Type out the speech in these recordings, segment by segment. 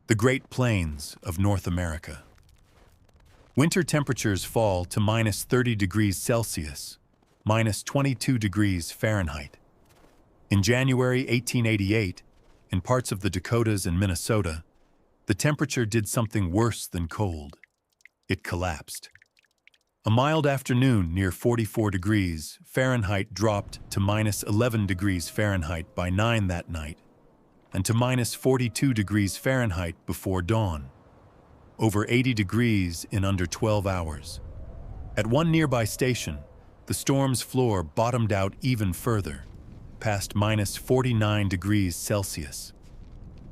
The Great Plains of North America. Winter temperatures fall to minus 30 degrees Celsius, minus 22 degrees Fahrenheit. In January 1888, in parts of the Dakotas and Minnesota, the temperature did something worse than cold. It collapsed. A mild afternoon near 44 degrees Fahrenheit dropped to minus 11 degrees Fahrenheit by 9 that night, and to minus 42 degrees Fahrenheit before dawn. Over 80 degrees in under 12 hours. At one nearby station, the storm's floor bottomed out even further, past minus 49 degrees Celsius.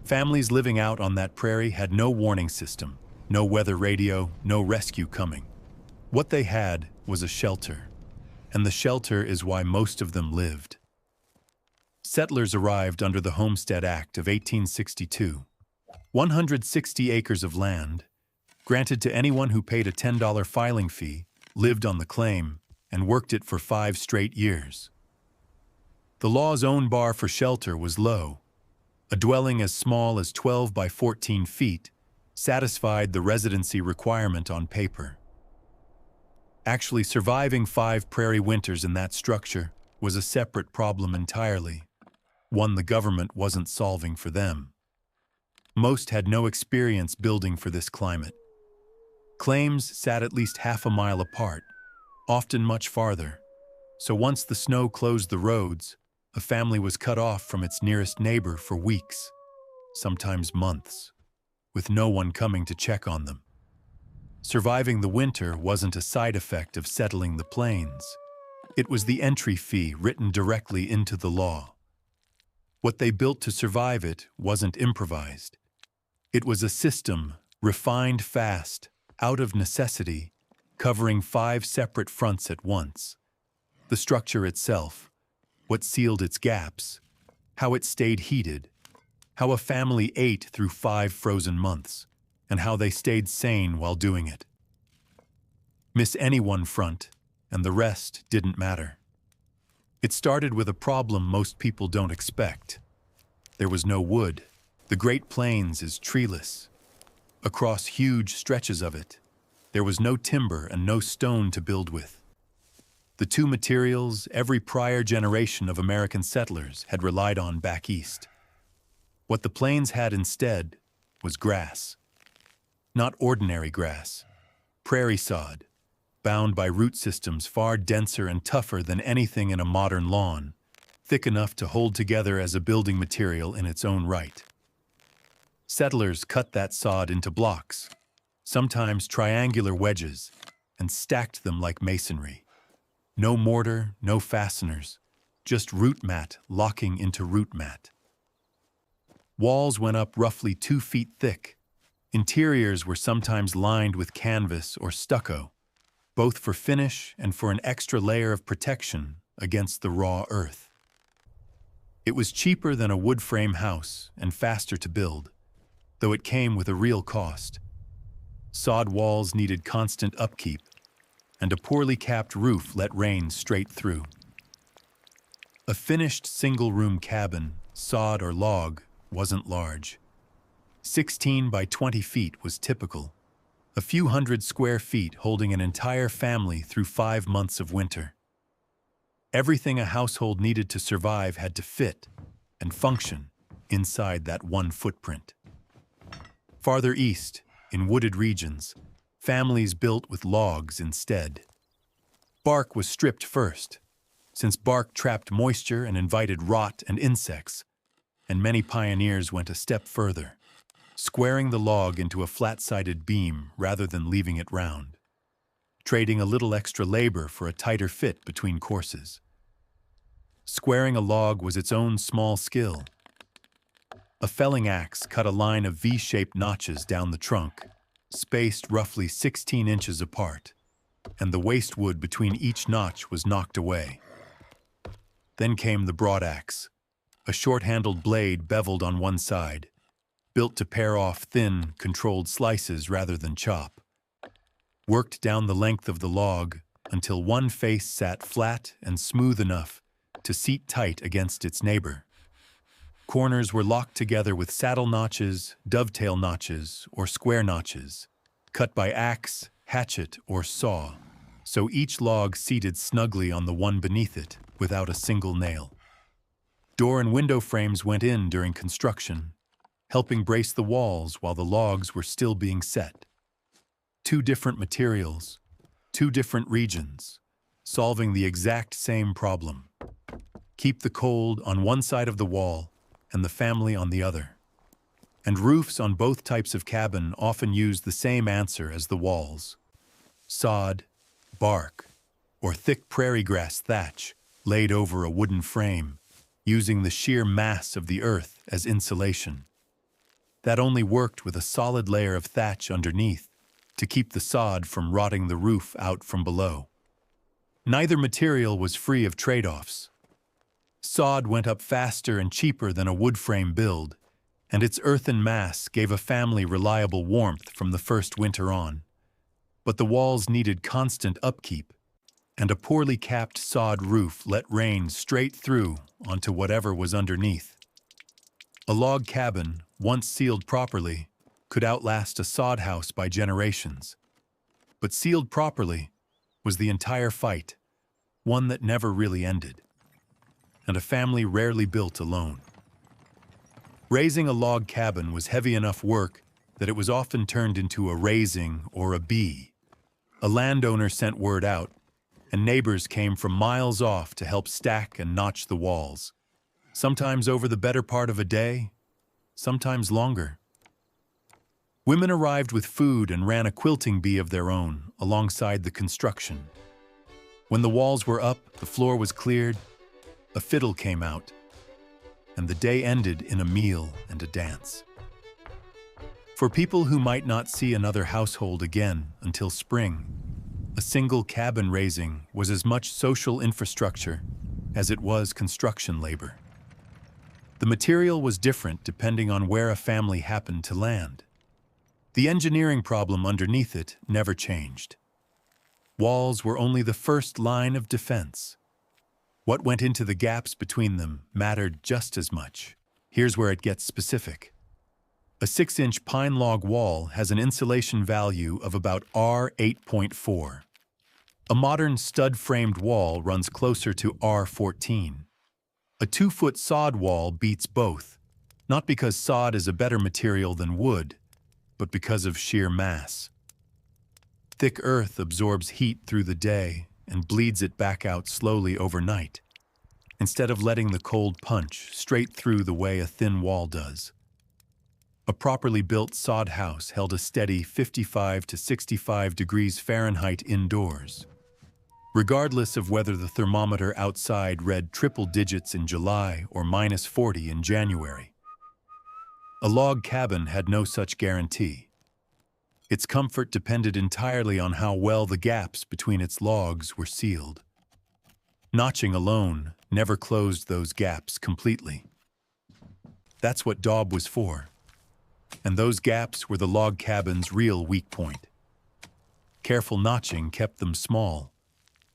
Families living out on that prairie had no warning system, no weather radio, no rescue coming. What they had was a shelter, and the shelter is why most of them lived. Settlers arrived under the Homestead Act of 1862. 160 acres of land, granted to anyone who paid a $10 filing fee, lived on the claim, and worked it for 5 straight years. The law's own bar for shelter was low. A dwelling as small as 12 by 14 feet satisfied the residency requirement on paper. Actually surviving 5 prairie winters in that structure was a separate problem entirely, one the government wasn't solving for them. Most had no experience building for this climate. Claims sat at least half a mile apart, often much farther, so once the snow closed the roads, a family was cut off from its nearest neighbor for weeks, sometimes months, with no one coming to check on them. Surviving the winter wasn't a side effect of settling the plains. It was the entry fee written directly into the law. What they built to survive it wasn't improvised. It was a system, refined fast, out of necessity, covering 5 separate fronts at once. The structure itself, what sealed its gaps, how it stayed heated, how a family ate through 5 frozen months, and how they stayed sane while doing it. Miss any one front, and the rest didn't matter. It started with a problem most people don't expect. There was no wood. The Great Plains is treeless. Across huge stretches of it, there was no timber and no stone to build with. The 2 materials every prior generation of American settlers had relied on back east. What the plains had instead was grass. Not ordinary grass, prairie sod, bound by root systems far denser and tougher than anything in a modern lawn, thick enough to hold together as a building material in its own right. Settlers cut that sod into blocks, sometimes triangular wedges, and stacked them like masonry. No mortar, no fasteners, just root mat locking into root mat. Walls went up roughly 2 feet thick. Interiors were sometimes lined with canvas or stucco, both for finish and for an extra layer of protection against the raw earth. It was cheaper than a wood frame house and faster to build, though it came with a real cost. Sod walls needed constant upkeep, and a poorly capped roof let rain straight through. A finished single-room cabin, sod or log, wasn't large. 16 by 20 feet was typical, a few hundred square feet holding an entire family through 5 months of winter. Everything a household needed to survive had to fit and function inside that one footprint. Farther east, in wooded regions, families built with logs instead. Bark was stripped first, since bark trapped moisture and invited rot and insects, and many pioneers went a step further, squaring the log into a flat-sided beam rather than leaving it round, trading a little extra labor for a tighter fit between courses. Squaring a log was its own small skill. A felling axe cut a line of V-shaped notches down the trunk, spaced roughly 16 inches apart, and the waste wood between each notch was knocked away. Then came the broadaxe, a short-handled blade beveled on one side, built to pare off thin, controlled slices rather than chop. Worked down the length of the log until one face sat flat and smooth enough to seat tight against its neighbor. Corners were locked together with saddle notches, dovetail notches, or square notches, cut by axe, hatchet, or saw, so each log seated snugly on the one beneath it without a single nail. Door and window frames went in during construction, helping brace the walls while the logs were still being set. Two different materials, two different regions, solving the exact same problem. Keep the cold on one side of the wall and the family on the other. And roofs on both types of cabin often use the same answer as the walls: sod, bark, or thick prairie grass thatch laid over a wooden frame, using the sheer mass of the earth as insulation. That only worked with a solid layer of thatch underneath to keep the sod from rotting the roof out from below. Neither material was free of trade-offs. Sod went up faster and cheaper than a wood frame build, and its earthen mass gave a family reliable warmth from the first winter on. But the walls needed constant upkeep, and a poorly capped sod roof let rain straight through onto whatever was underneath. A log cabin, once sealed properly, could outlast a sod house by generations. But sealed properly was the entire fight, one that never really ended, and a family rarely built alone. Raising a log cabin was heavy enough work that it was often turned into a raising or a bee. A landowner sent word out, and neighbors came from miles off to help stack and notch the walls, sometimes over the better part of a day, sometimes longer. Women arrived with food and ran a quilting bee of their own alongside the construction. When the walls were up, the floor was cleared, a fiddle came out, and the day ended in a meal and a dance. For people who might not see another household again until spring, a single cabin raising was as much social infrastructure as it was construction labor. The material was different depending on where a family happened to land. The engineering problem underneath it never changed. Walls were only the first line of defense. What went into the gaps between them mattered just as much. Here's where it gets specific. A 6-inch pine log wall has an insulation value of about R8.4. A modern stud-framed wall runs closer to R14. A 2-foot sod wall beats both, not because sod is a better material than wood, but because of sheer mass. Thick earth absorbs heat through the day and bleeds it back out slowly overnight, instead of letting the cold punch straight through the way a thin wall does. A properly built sod house held a steady 55 to 65 degrees Fahrenheit indoors, regardless of whether the thermometer outside read triple digits in July or -40 in January. A log cabin had no such guarantee. Its comfort depended entirely on how well the gaps between its logs were sealed. Notching alone never closed those gaps completely. That's what daub was for. And those gaps were the log cabin's real weak point. Careful notching kept them small,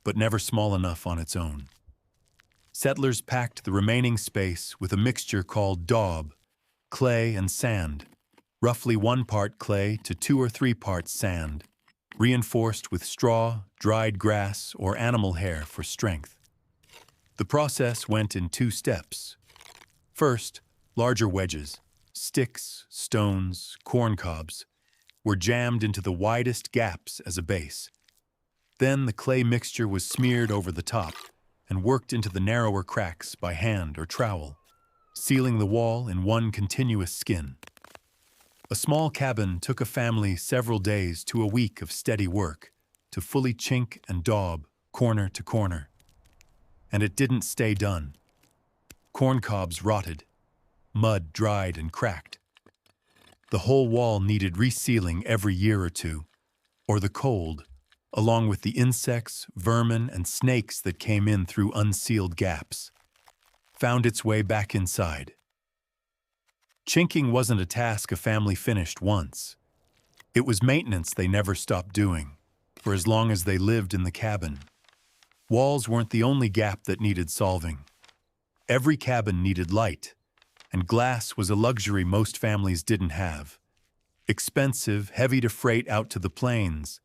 but never small enough on its own. Settlers packed the remaining space with a mixture called daub, clay and sand, roughly 1 part clay to 2 or 3 parts sand, reinforced with straw, dried grass, or animal hair for strength. The process went in 2 steps. First, larger wedges, sticks, stones, corn cobs, were jammed into the widest gaps as a base. Then the clay mixture was smeared over the top and worked into the narrower cracks by hand or trowel, sealing the wall in one continuous skin. A small cabin took a family several days to a week of steady work to fully chink and daub corner to corner. And it didn't stay done. Corn cobs rotted, mud dried and cracked. The whole wall needed resealing every year or two, or the cold, along with the insects, vermin, and snakes that came in through unsealed gaps, found its way back inside. Chinking wasn't a task a family finished once. It was maintenance they never stopped doing, for as long as they lived in the cabin. Walls weren't the only gap that needed solving. Every cabin needed light, and glass was a luxury most families didn't have. Expensive, heavy to freight out to the plains,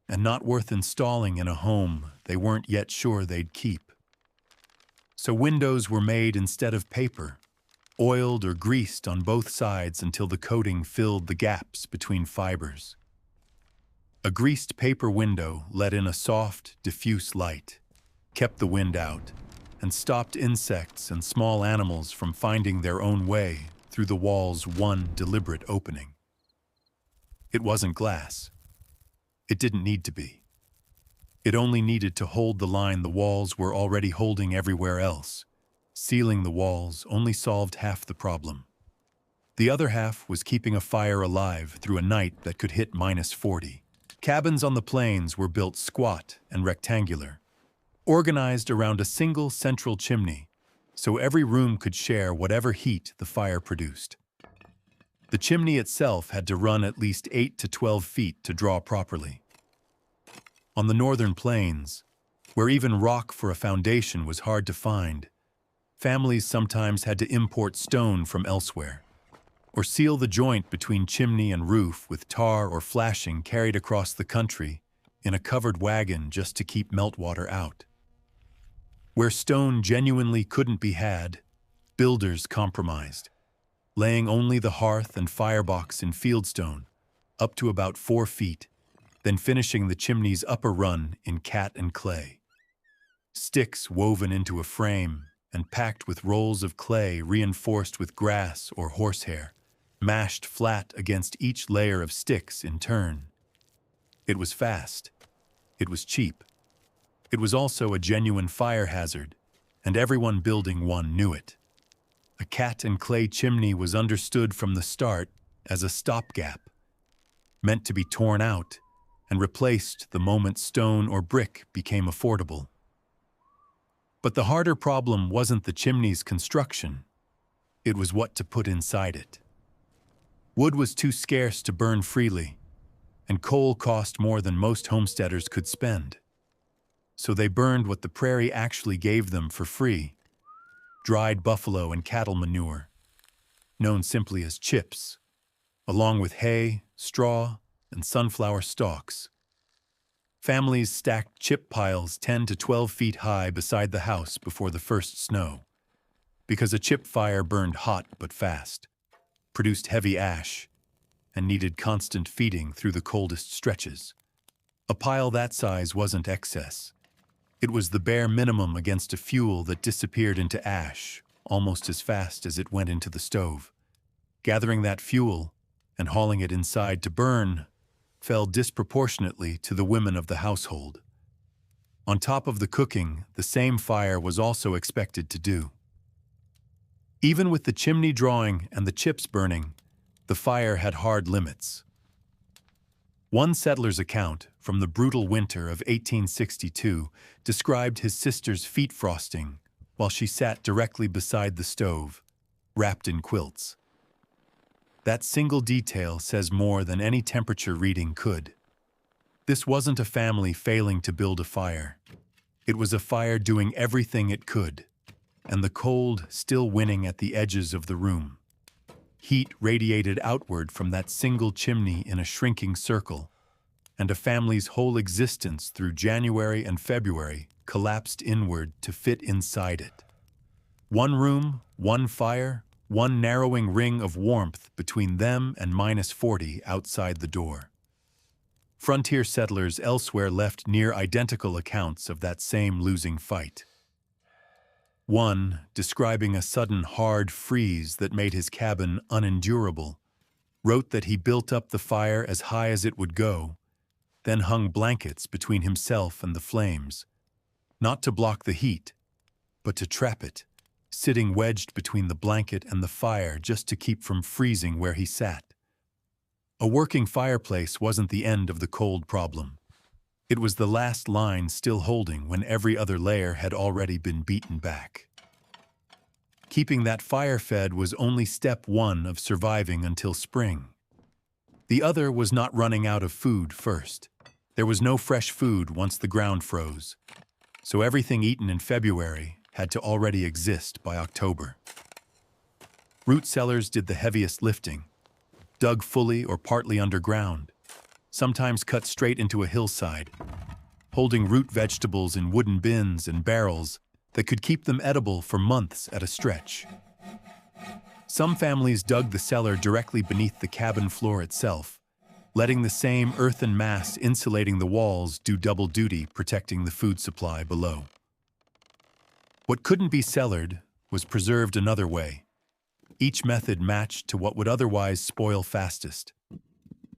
and not worth installing in a home they weren't yet sure they'd keep. So windows were made instead of paper, oiled or greased on both sides until the coating filled the gaps between fibers. A greased paper window let in a soft, diffuse light, kept the wind out, and stopped insects and small animals from finding their own way through the wall's one deliberate opening. It wasn't glass. It didn't need to be. It only needed to hold the line the walls were already holding everywhere else. Sealing the walls only solved half the problem. The other half was keeping a fire alive through a night that could hit -40. Cabins on the plains were built squat and rectangular, organized around a single central chimney, so every room could share whatever heat the fire produced. The chimney itself had to run at least 8 to 12 feet to draw properly. On the northern plains, where even rock for a foundation was hard to find, families sometimes had to import stone from elsewhere, or seal the joint between chimney and roof with tar or flashing carried across the country in a covered wagon just to keep meltwater out. Where stone genuinely couldn't be had, builders compromised, laying only the hearth and firebox in fieldstone, up to about 4 feet, then finishing the chimney's upper run in cat and clay. Sticks woven into a frame and packed with rolls of clay reinforced with grass or horsehair, mashed flat against each layer of sticks in turn. It was fast. It was cheap. It was also a genuine fire hazard, and everyone building one knew it. A cat and clay chimney was understood from the start as a stopgap, meant to be torn out and replaced the moment stone or brick became affordable. But the harder problem wasn't the chimney's construction. It was what to put inside it. Wood was too scarce to burn freely, and coal cost more than most homesteaders could spend. So they burned what the prairie actually gave them for free: dried buffalo and cattle manure, known simply as chips, along with hay, straw, and sunflower stalks. Families stacked chip piles 10 to 12 feet high beside the house before the first snow, because a chip fire burned hot but fast, produced heavy ash, and needed constant feeding through the coldest stretches. A pile that size wasn't excess. It was the bare minimum against a fuel that disappeared into ash almost as fast as it went into the stove. Gathering that fuel and hauling it inside to burn fell disproportionately to the women of the household. On top of the cooking, the same fire was also expected to do. Even with the chimney drawing and the chips burning, the fire had hard limits. One settler's account from the brutal winter of 1862 described his sister's feet frosting while she sat directly beside the stove, wrapped in quilts. That single detail says more than any temperature reading could. This wasn't a family failing to build a fire. It was a fire doing everything it could, and the cold still winning at the edges of the room. Heat radiated outward from that single chimney in a shrinking circle, and a family's whole existence through January and February collapsed inward to fit inside it. One room, one fire, one narrowing ring of warmth between them and -40 outside the door. Frontier settlers elsewhere left near identical accounts of that same losing fight. One, describing a sudden hard freeze that made his cabin unendurable, wrote that he built up the fire as high as it would go, then hung blankets between himself and the flames, not to block the heat, but to trap it, sitting wedged between the blanket and the fire just to keep from freezing where he sat. A working fireplace wasn't the end of the cold problem. It was the last line still holding when every other layer had already been beaten back. Keeping that fire fed was only step one of surviving until spring. The other was not running out of food first. There was no fresh food once the ground froze, so everything eaten in February had to already exist by October. Root cellars did the heaviest lifting, dug fully or partly underground, sometimes cut straight into a hillside, holding root vegetables in wooden bins and barrels that could keep them edible for months at a stretch. Some families dug the cellar directly beneath the cabin floor itself, letting the same earthen mass insulating the walls do double duty protecting the food supply below. What couldn't be cellared was preserved another way, each method matched to what would otherwise spoil fastest.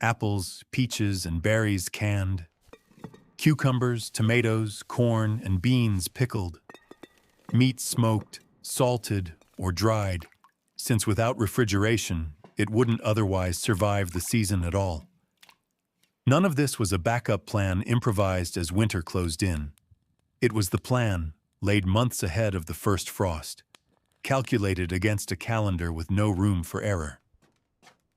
Apples, peaches, and berries canned, cucumbers, tomatoes, corn, and beans pickled, meat smoked, salted, or dried, since without refrigeration, it wouldn't otherwise survive the season at all. None of this was a backup plan improvised as winter closed in. It was the plan, laid months ahead of the first frost, calculated against a calendar with no room for error.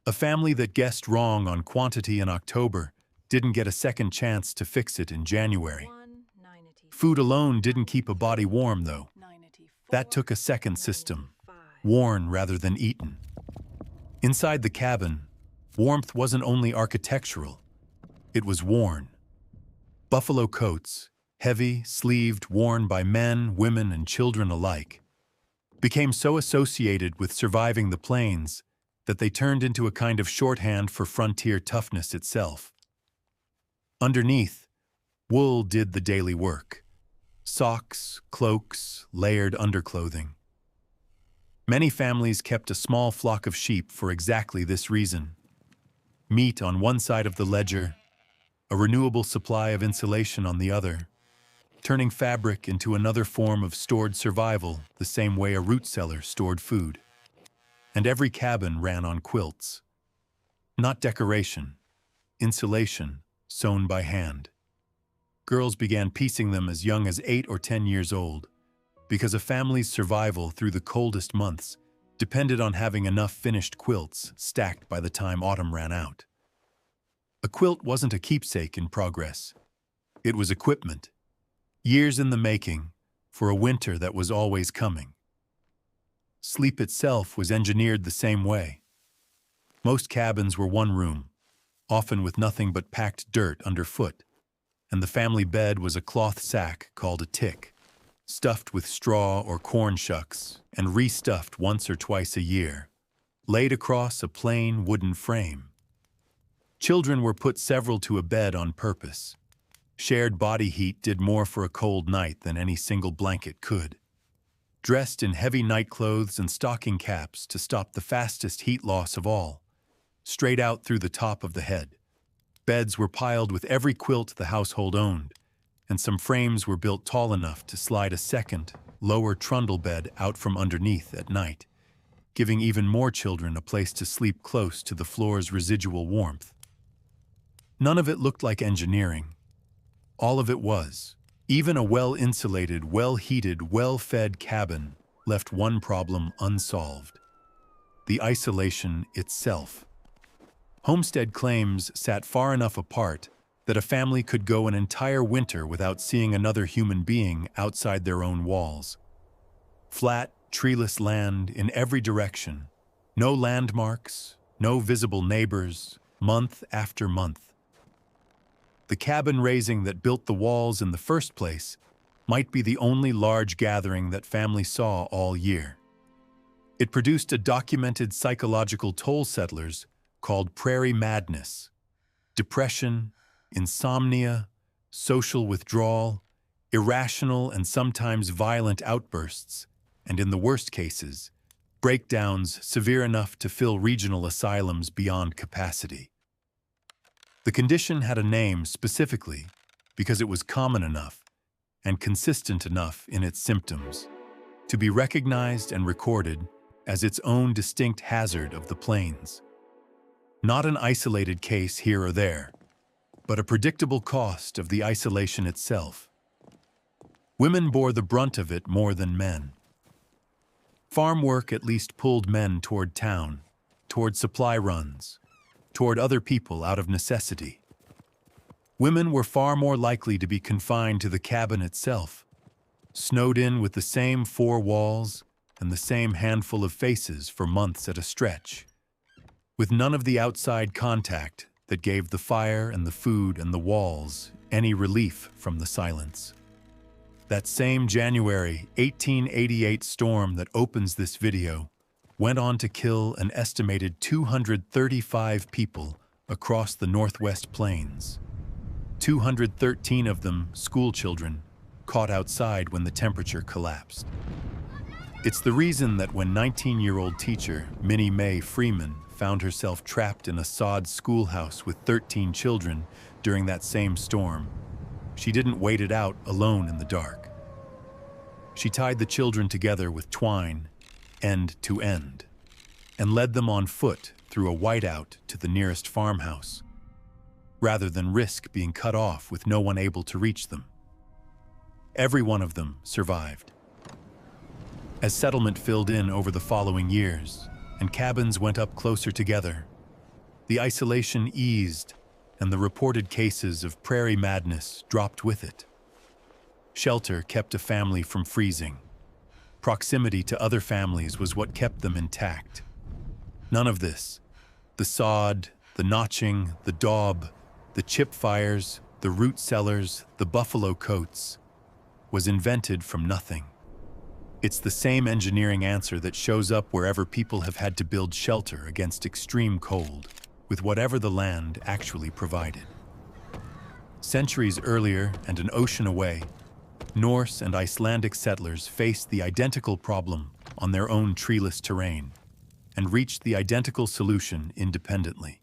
A family that guessed wrong on quantity in October didn't get a second chance to fix it in January. Food alone didn't keep a body warm, though. That took a second system, worn rather than eaten. Inside the cabin, warmth wasn't only architectural, it was worn. Buffalo coats, heavy, sleeved, worn by men, women, and children alike, became so associated with surviving the plains that they turned into a kind of shorthand for frontier toughness itself. Underneath, wool did the daily work. Socks, cloaks, layered underclothing. Many families kept a small flock of sheep for exactly this reason. Meat on one side of the ledger, a renewable supply of insulation on the other, turning fabric into another form of stored survival the same way a root cellar stored food. And every cabin ran on quilts. Not decoration, insulation, sewn by hand. Girls began piecing them as young as 8 or 10 years old, because a family's survival through the coldest months depended on having enough finished quilts stacked by the time autumn ran out. A quilt wasn't a keepsake in progress. It was equipment, years in the making, for a winter that was always coming. Sleep itself was engineered the same way. Most cabins were one room, often with nothing but packed dirt underfoot, and the family bed was a cloth sack called a tick, stuffed with straw or corn shucks and restuffed once or twice a year, laid across a plain wooden frame. Children were put several to a bed on purpose. Shared body heat did more for a cold night than any single blanket could. Dressed in heavy nightclothes and stocking caps to stop the fastest heat loss of all, straight out through the top of the head. Beds were piled with every quilt the household owned, and some frames were built tall enough to slide a second, lower trundle bed out from underneath at night, giving even more children a place to sleep close to the floor's residual warmth. None of it looked like engineering. All of it was. Even a well-insulated, well-heated, well-fed cabin left one problem unsolved: the isolation itself. Homestead claims sat far enough apart that a family could go an entire winter without seeing another human being outside their own walls. Flat, treeless land in every direction, no landmarks, no visible neighbors, month after month. The cabin raising that built the walls in the first place might be the only large gathering that family saw all year. It produced a documented psychological toll settlers called prairie madness, depression, insomnia, social withdrawal, irrational and sometimes violent outbursts, and in the worst cases, breakdowns severe enough to fill regional asylums beyond capacity. The condition had a name specifically because it was common enough and consistent enough in its symptoms to be recognized and recorded as its own distinct hazard of the plains. Not an isolated case here or there, but a predictable cost of the isolation itself. Women bore the brunt of it more than men. Farm work at least pulled men toward town, toward supply runs, toward other people out of necessity. Women were far more likely to be confined to the cabin itself, snowed in with the same four walls, and the same handful of faces for months at a stretch, with none of the outside contact that gave the fire and the food and the walls any relief from the silence. That same January 1888 storm that opens this video went on to kill an estimated 235 people across the Northwest Plains. 213 of them school children, caught outside when the temperature collapsed. It's the reason that when 19-year-old teacher Minnie Mae Freeman found herself trapped in a sod schoolhouse with 13 children during that same storm, she didn't wait it out alone in the dark. She tied the children together with twine, end to end, and led them on foot through a whiteout to the nearest farmhouse, rather than risk being cut off with no one able to reach them. Every one of them survived. As settlement filled in over the following years, and cabins went up closer together, the isolation eased and the reported cases of prairie madness dropped with it. Shelter kept a family from freezing. Proximity to other families was what kept them intact. None of this, the sod, the notching, the daub, the chip fires, the root cellars, the buffalo coats, was invented from nothing. It's the same engineering answer that shows up wherever people have had to build shelter against extreme cold, with whatever the land actually provided. Centuries earlier and an ocean away, Norse and Icelandic settlers faced the identical problem on their own treeless terrain and reached the identical solution independently.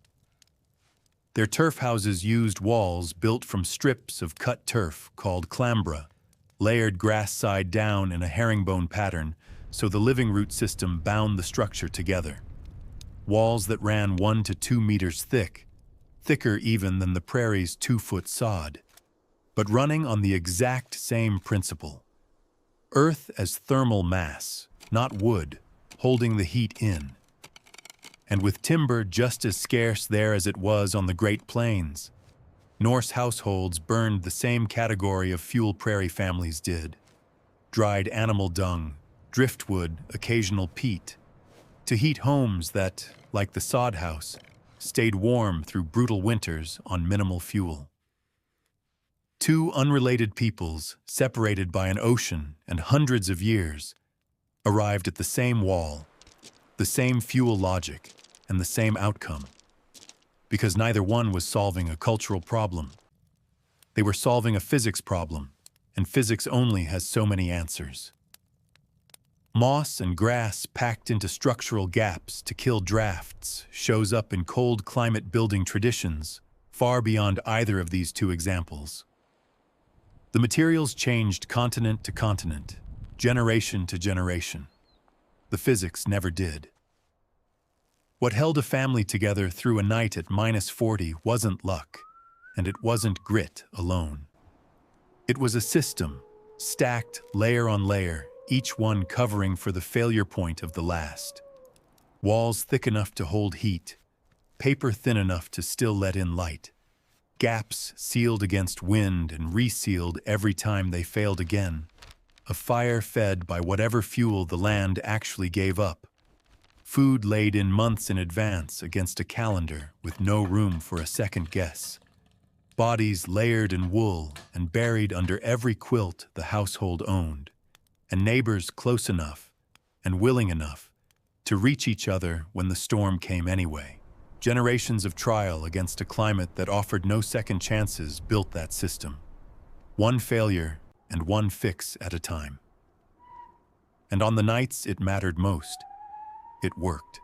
Their turf houses used walls built from strips of cut turf called clambra, layered grass side down in a herringbone pattern so the living root system bound the structure together. Walls that ran 1 to 2 meters thick, thicker even than the prairie's 2-foot sod, but running on the exact same principle. Earth as thermal mass, not wood, holding the heat in. And with timber just as scarce there as it was on the Great Plains, Norse households burned the same category of fuel prairie families did. Dried animal dung, driftwood, occasional peat, to heat homes that, like the sod house, stayed warm through brutal winters on minimal fuel. Two unrelated peoples, separated by an ocean and hundreds of years, arrived at the same wall, the same fuel logic, and the same outcome. Because neither one was solving a cultural problem. They were solving a physics problem, and physics only has so many answers. Moss and grass packed into structural gaps to kill drafts shows up in cold climate building traditions far beyond either of these two examples. The materials changed continent to continent, generation to generation. The physics never did. What held a family together through a night at -40 wasn't luck, and it wasn't grit alone. It was a system, stacked layer on layer, each one covering for the failure point of the last. Walls thick enough to hold heat, paper thin enough to still let in light, gaps sealed against wind and resealed every time they failed again, a fire fed by whatever fuel the land actually gave up. Food laid in months in advance against a calendar with no room for a second guess. Bodies layered in wool and buried under every quilt the household owned, and neighbors close enough and willing enough to reach each other when the storm came anyway. Generations of trial against a climate that offered no second chances built that system. One failure and one fix at a time. And on the nights it mattered most, it worked.